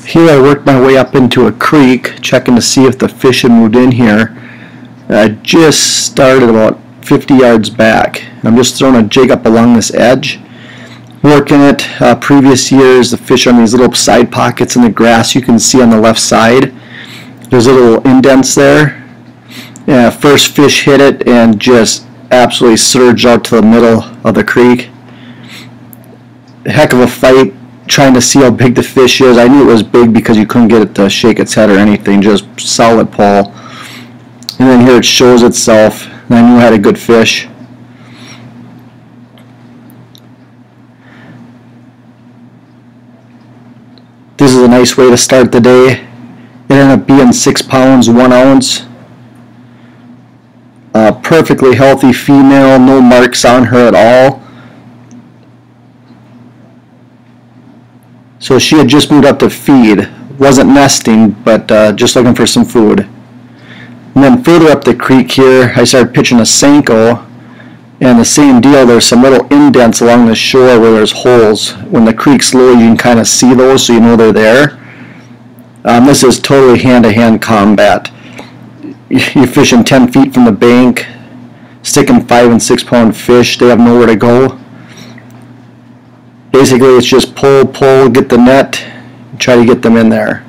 Here I worked my way up into a creek, checking to see if the fish had moved in here. I just started about 50 yards back. I'm just throwing a jig up along this edge, working it. Previous years, the fish are in these little side pockets in the grass you can see on the left side. There's little indents there. First fish hit it and just absolutely surged out to the middle of the creek. Heck of a fight, trying to see how big the fish is. I knew it was big because you couldn't get it to shake its head or anything, just solid pull. And then here it shows itself, and I knew I had a good fish. This is a nice way to start the day. It ended up being 6 pounds, 1 ounce. Perfectly healthy female, no marks on her at all. So she had just moved up to feed. Wasn't nesting, but just looking for some food. And then further up the creek here, I started pitching a Senko, and the same deal, there's some little indents along the shore where there's holes. When the creek's low, you can kind of see those so you know they're there. This is totally hand-to-hand combat. You're fishing 10 feet from the bank, sticking 5 and 6 pound fish, they have nowhere to go. Basically it's just pull, get the net, try to get them in there.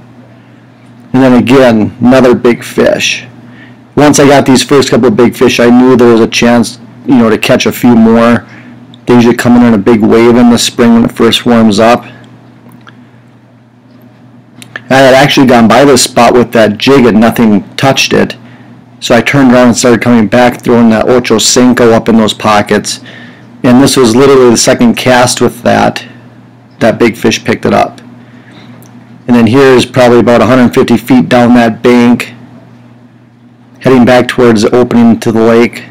And then again, another big fish. Once I got these first couple of big fish, I knew there was a chance, to catch a few more. They usually come in a big wave in the spring when it first warms up. I had actually gone by this spot with that jig and nothing touched it. So I turned around and started coming back, throwing that Ocho Senko up in those pockets. And this was literally the second cast with that big fish picked it up. And then here is probably about 150 feet down that bank, heading back towards the opening to the lake.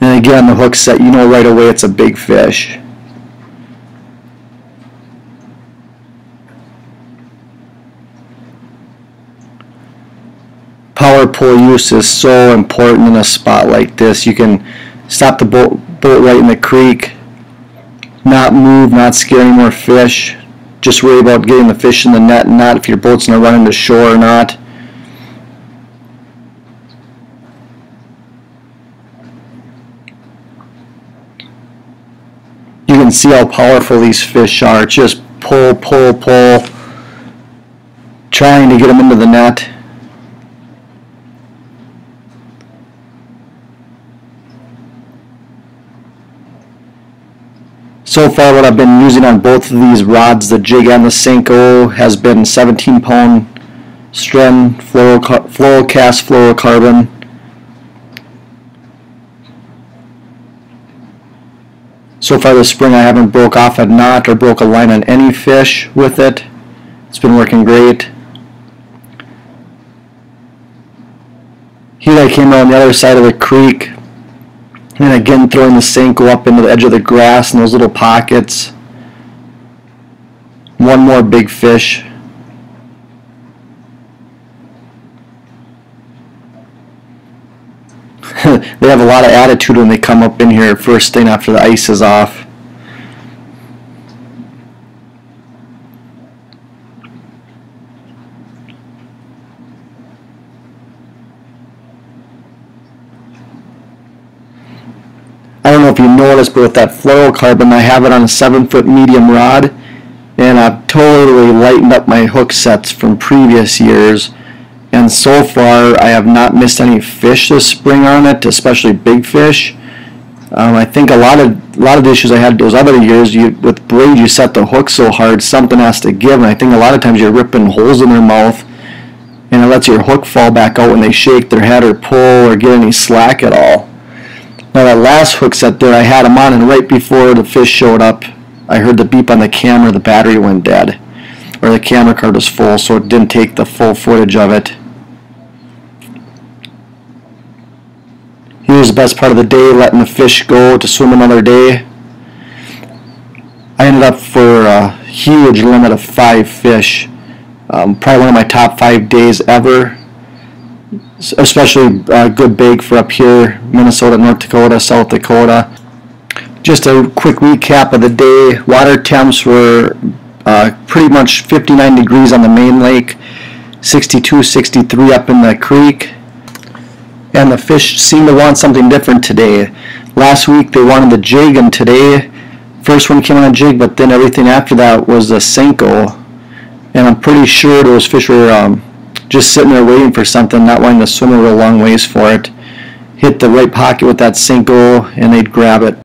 And again, the hook set, right away it's a big fish. Power pull use is so important in a spot like this. You can stop the boat right in the creek, not move, not scare any more fish, just worry about getting the fish in the net and not if your boat's going to run into shore or not. You can see how powerful these fish are. Just pull, trying to get them into the net. So far what I've been using on both of these rods, the jig and the Senko, has been 17 pound Stren fluorocast fluorocarbon. So far this spring I haven't broke off a knot or broke a line on any fish with it. It's been working great. Here I came around the other side of the creek, and again throwing the Senko up into the edge of the grass in those little pockets. One more big fish. They have a lot of attitude when they come up in here first thing after the ice is off. I don't know if you noticed, but with that fluorocarbon, I have it on a 7-foot medium rod, and I've totally lightened up my hook sets from previous years. And so far, I have not missed any fish this spring on it, especially big fish. I think a lot of the issues I had those other years, with braid, you set the hook so hard, something has to give. And I think a lot of times you're ripping holes in their mouth, and it lets your hook fall back out when they shake their head or pull or get any slack at all. Now that last hook set there, I had them on, and right before the fish showed up, I heard the beep on the camera, the battery went dead. Or the camera card was full, so it didn't take the full footage of it. Here's the best part of the day, letting the fish go to swim another day. I ended up for a huge limit of 5 fish. Probably one of my top 5 days ever. Especially good bait for up here, Minnesota, North Dakota, South Dakota. Just a quick recap of the day. Water temps were pretty much 59 degrees on the main lake, 62, 63 up in the creek. And the fish seem to want something different today. Last week they wanted the jig, and today first one came on a jig, but then everything after that was a Senko. And I'm pretty sure those fish were just sitting there waiting for something, not wanting to swim a real long ways for it. Hit the right pocket with that Senko and they'd grab it.